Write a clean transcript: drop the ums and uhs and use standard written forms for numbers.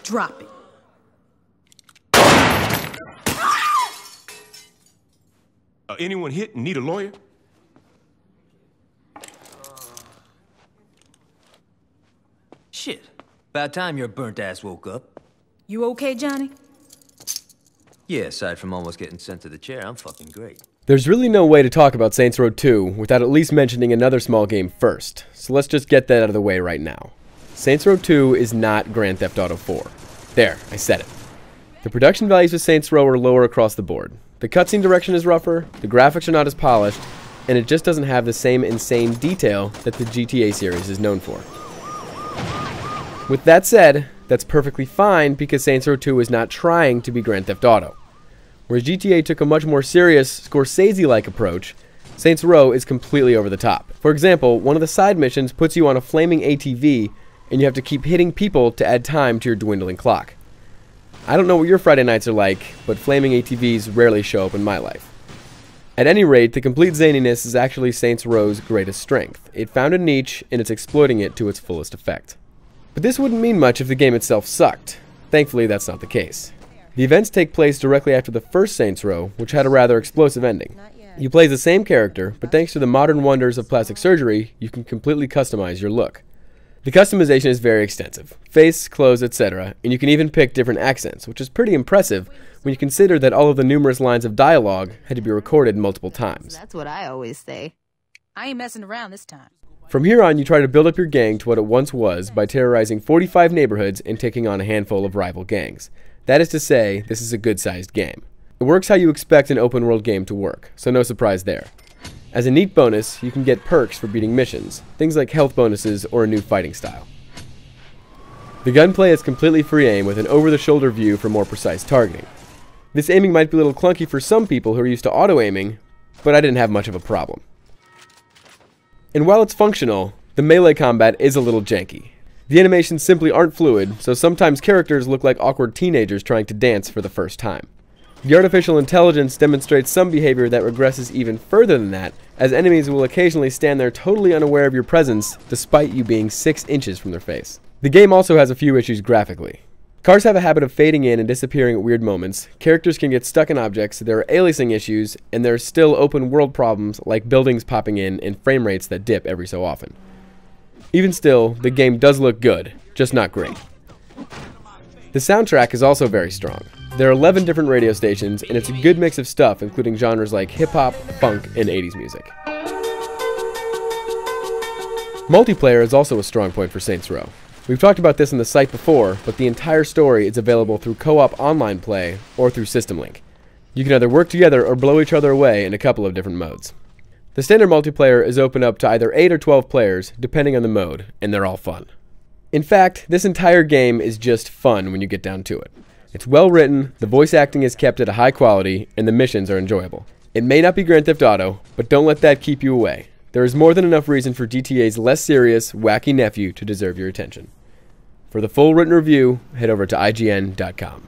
Drop it. Anyone hit and need a lawyer? Shit. About time your burnt ass woke up. You okay, Johnny? Yeah, aside from almost getting sent to the chair, I'm fucking great. There's really no way to talk about Saints Row 2 without at least mentioning another small game first, so let's just get that out of the way right now. Saints Row 2 is not Grand Theft Auto 4. There, I said it. The production values of Saints Row are lower across the board. The cutscene direction is rougher, the graphics are not as polished, and it just doesn't have the same insane detail that the GTA series is known for. With that said, that's perfectly fine because Saints Row 2 is not trying to be Grand Theft Auto. Whereas GTA took a much more serious, Scorsese-like approach, Saints Row is completely over the top. For example, one of the side missions puts you on a flaming ATV, and you have to keep hitting people to add time to your dwindling clock. I don't know what your Friday nights are like, but flaming ATVs rarely show up in my life. At any rate, the complete zaniness is actually Saints Row's greatest strength. It found a niche, and it's exploiting it to its fullest effect. But this wouldn't mean much if the game itself sucked. Thankfully, that's not the case. The events take place directly after the first Saints Row, which had a rather explosive ending. You play as the same character, but thanks to the modern wonders of plastic surgery, you can completely customize your look. The customization is very extensive. Face, clothes, etc., and you can even pick different accents, which is pretty impressive when you consider that all of the numerous lines of dialogue had to be recorded multiple times. That's what I always say. I ain't messing around this time. From here on, you try to build up your gang to what it once was by terrorizing 45 neighborhoods and taking on a handful of rival gangs. That is to say, this is a good-sized game. It works how you expect an open-world game to work, so no surprise there. As a neat bonus, you can get perks for beating missions, things like health bonuses or a new fighting style. The gunplay is completely free aim with an over-the-shoulder view for more precise targeting. This aiming might be a little clunky for some people who are used to auto-aiming, but I didn't have much of a problem. And while it's functional, the melee combat is a little janky. The animations simply aren't fluid, so sometimes characters look like awkward teenagers trying to dance for the first time. The artificial intelligence demonstrates some behavior that regresses even further than that, as enemies will occasionally stand there totally unaware of your presence, despite you being 6 inches from their face. The game also has a few issues graphically. Cars have a habit of fading in and disappearing at weird moments, characters can get stuck in objects, there are aliasing issues, and there are still open world problems like buildings popping in and frame rates that dip every so often. Even still, the game does look good, just not great. The soundtrack is also very strong. There are 11 different radio stations, and it's a good mix of stuff, including genres like hip-hop, funk, and 80s music. Multiplayer is also a strong point for Saints Row. We've talked about this on the site before, but the entire story is available through co-op online play or through System Link. You can either work together or blow each other away in a couple of different modes. The standard multiplayer is open up to either 8 or 12 players, depending on the mode, and they're all fun. In fact, this entire game is just fun when you get down to it. It's well written, the voice acting is kept at a high quality, and the missions are enjoyable. It may not be Grand Theft Auto, but don't let that keep you away. There is more than enough reason for GTA's less serious, wacky nephew to deserve your attention. For the full written review, head over to IGN.com.